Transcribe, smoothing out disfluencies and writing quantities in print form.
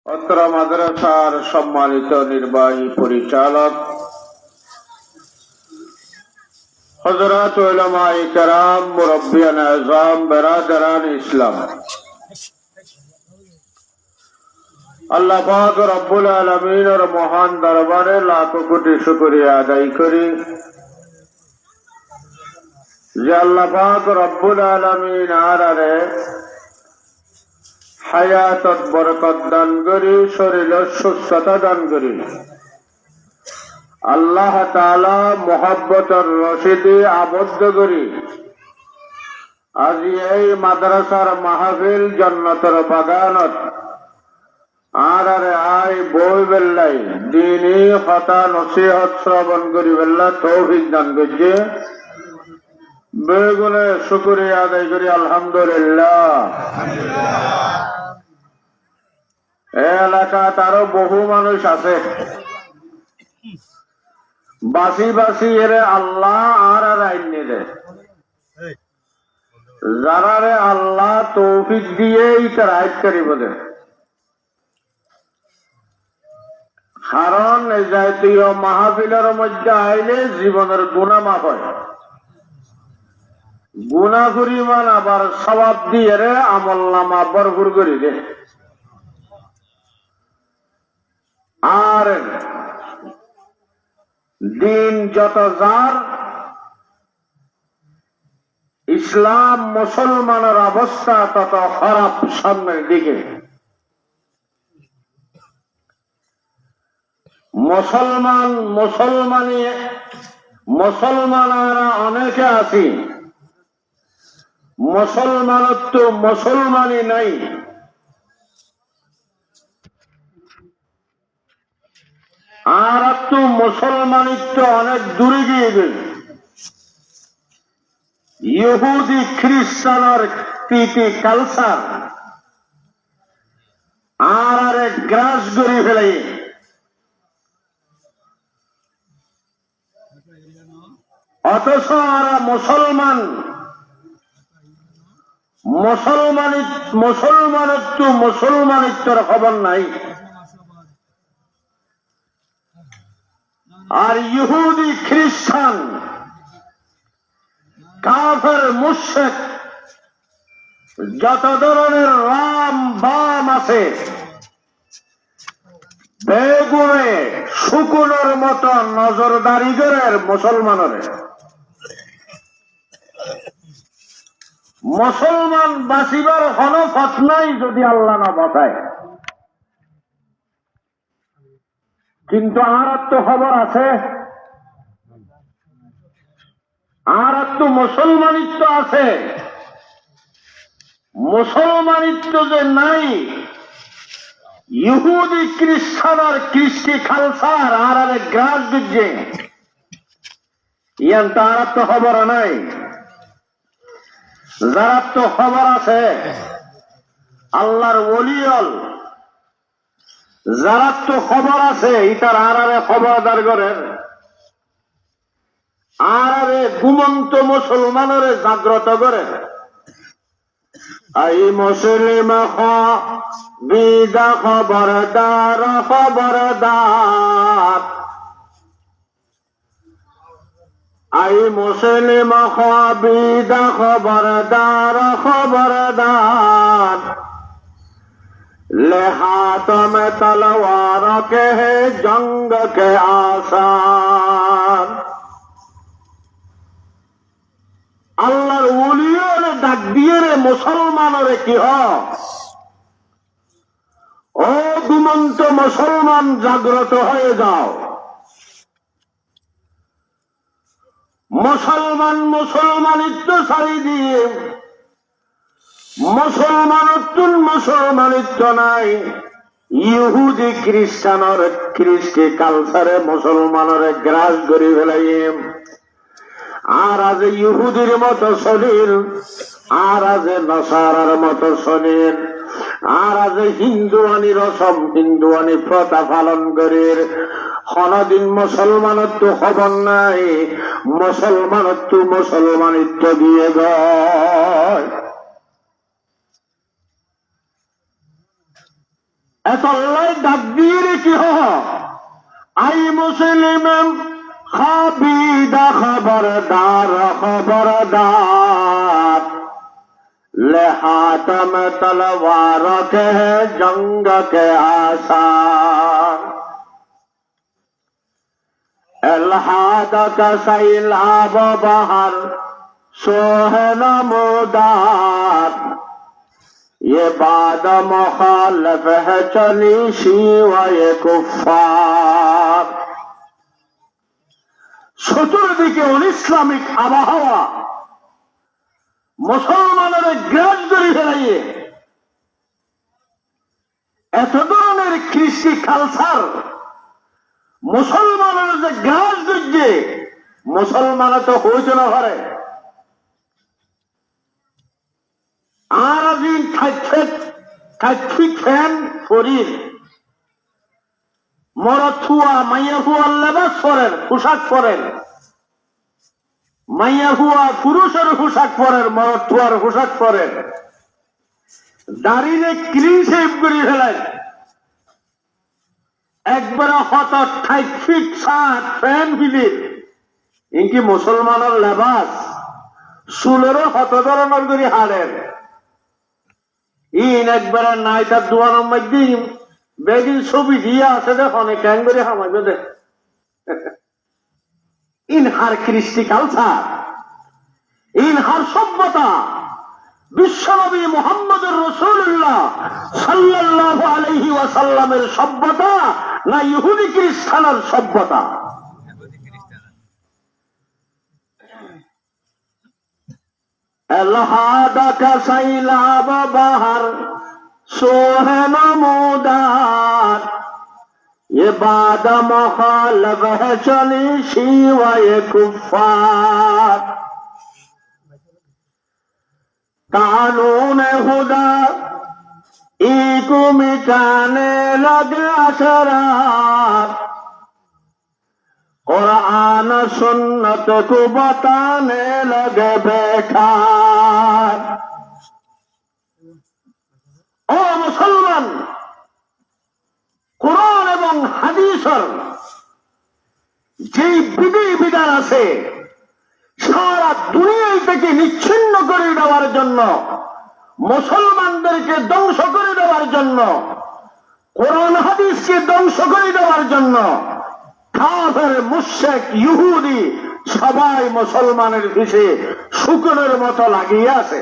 অত্র মাদ্রাসার সম্মানিত নির্বাহী পরিচালক হযরত উলামায়ে কেরাম, মুরব্বিয়ান আযম, বেরাদারান ইসলাম, আল্লাহ পাক রব্বুল আলামিনের মহান দরবারে লাখো কোটি শুকরিয়া আদায় করি যে আল্লাহ পাক রব্বুল আলামিন আরারে হায়াতত বরকত দান করি, শরীরে সুস্থতা দান করি। আল্লাহ তাআলা মুহাব্বতের রশিদে আবদ্ধ করি আজি এই মাদ্রাসার মাহফিল জান্নাতের বাগানত আরারে আই বই বেল্লাই দিনী কথা নসিহত শ্রবণ করি বেল্লা তৌফিক দান করছে। বেগুনে শুকরিয়া আদায় করি আলহামদুলিল্লাহ। এলাকাত আরো বহু মানুষ আছে বাসি বাসি এরে আল্লাহ আর আইনি রে, যারা রে আল্লাহ তৌফিক দিয়ে তার আয়াত করিব দে। কারণ এই জাতীয় মাহফিলের মধ্যে আইলে জীবনের গুনাহ মাফ হয়, গুনাহ পরিমাণ আবার সওয়াব দিয়ে রে আমল নামা ভরপুর করি দে। আর দিন যত যার ইসলাম মুসলমানের অবস্থা তত খারাপ সামনের দিকে। মুসলমানেরা অনেকে আছি, মুসলমানত্ব মুসলমানই নাই। আর একটু মুসলমানিত্ব অনেক দূরে গিয়ে গেল, ইহুদি খ্রিস্টানের প্রীতি কালচার আর গ্রাস করে ফেলে। অথচ আর মুসলমানিত্বর খবর নাই। আর ইহুদি খ্রিস্টান কাফের মুশরিক যত ধরনের রাম বাম আছে বেগুনে শুকুনের মতো নজরদারি করে মুসলমানের। মুসলমান বাঁচিবার কোনো পথ নাই যদি আল্লাহ না বাঁচায়। কিন্তু আর তো খবর আছে, আর তো মুসলমানিত্ব আছে। মুসলমানিত্ব যে নাই, ইহুদি খ্রিস্টান আর কৃষ্টি খালসার আর গ্রাস দিচ্ছে, ইয়ান তো আর তো খবর নাই। যারা তো খবর আছে আল্লাহর ওলিয়ল, যারা তো খবর আছে ইতার আরারে খবরদার করেন, আরারে ঘুমন্ত মুসলমানের জাগ্রত করেন। আই মুসলিম বিদা খবরদার খবরদার, আই মুসলিম বিদা খবরদার খবরদার, ले हाथ में तलवार के है जंग के आसार। আল্লাহর ওলিয়রে ডাক দিয়ে রে মুসলমানরে কি ও দুমন্ত মুসলমান জাগ্রত হয়ে যাও। মুসলমানিত্ব ছাড়ি দিয়ে মুসলমানিত্ব নাই, ইহুদি খ্রিস্টানের কৃষ্টি কালচারে মুসলমানের গ্রাস করে ফেলাই। আর আজ ইহুদির মতো শরীর, আর আজ নসারার মতো শরীর, আর আজ হিন্দুয়ানি রসম হিন্দুয়ানি প্রথা পালন করে কোনদিন মুসলমানত্ব খবর নাই। মুসলমানিত্ব দিয়ে গয়। এতল্লাই ডাক দিয়ে কি আই মুসলিম খাবিদা খবরদার খবরদার लेहातम तलवार के जंग के आसार एलहाद का सैलाब बहर सोहन मुदार ये बाद मुखालफ है चली शिवाए कुफ्फार চতুর্দিকে অনিসলামিক আবহাওয়া মুসলমানের গ্রাস ধরে ফেলাইয়ে এত ধরনের কৃষি কালচার মুসলমানের যে গ্রাস ধরছে মুসলমান তো হইতে না পারে আর দিন খাইফিক ফ্যান শরীর মরদ ফুয়া মাইয়া ফুয়ার লেবাস পরেন পোশাক পরেন মাইয়া হুয়া পুরুষের পোশাক পরেন মরদ ফুয়ার পোশাক পরেন দাঁড়িয়ে ক্লিন শেভ করে ফেলেন একবারে হত 60 ফিট শার্ট প্যান্ট ফিলি ইনকি মুসলমানের লেবাস চুলেরও হত ধরনের করে হারেন ইন একবারে নাই তার দোয়ানোর মধ্যে বেগিন ছবি দিয়ে আছে দেখনে ক্যাং করে হামাইবে দেখ ইনহার কৃষ্টি কালচার ইনহার সভ্যতা বিশ্বনবী মুহাম্মদুর রাসূলুল্লাহ সাল্লাল্লাহু আলাইহি ওয়াসাল্লামের সভ্যতা না ইহুদি খ্রিস্টানের সভ্যতা এলহাদা কা সাইলাব বাহার সোহন মুদার ये बाद मुखालफ है चली शिवाए कुफ्फार कानून खुदा इको मिटाने लगे असरार कुरान सुन्नत को बताने लगे बेकार ओ मुसलमान কোরআন এবং হাদিসের যে বিধি বিধান আছে সারা দুনিয়া থেকে নিচ্ছিন্ন করে দেওয়ার জন্য মুসলমানদেরকে ধ্বংস করে দেওয়ার জন্য কোরআন হাদিসকে ধ্বংস করে দেওয়ার জন্য কাফের মুশরিক ইহুদি সবাই মুসলমানের পিছে শুকরের মতো লাগিয়ে আছে।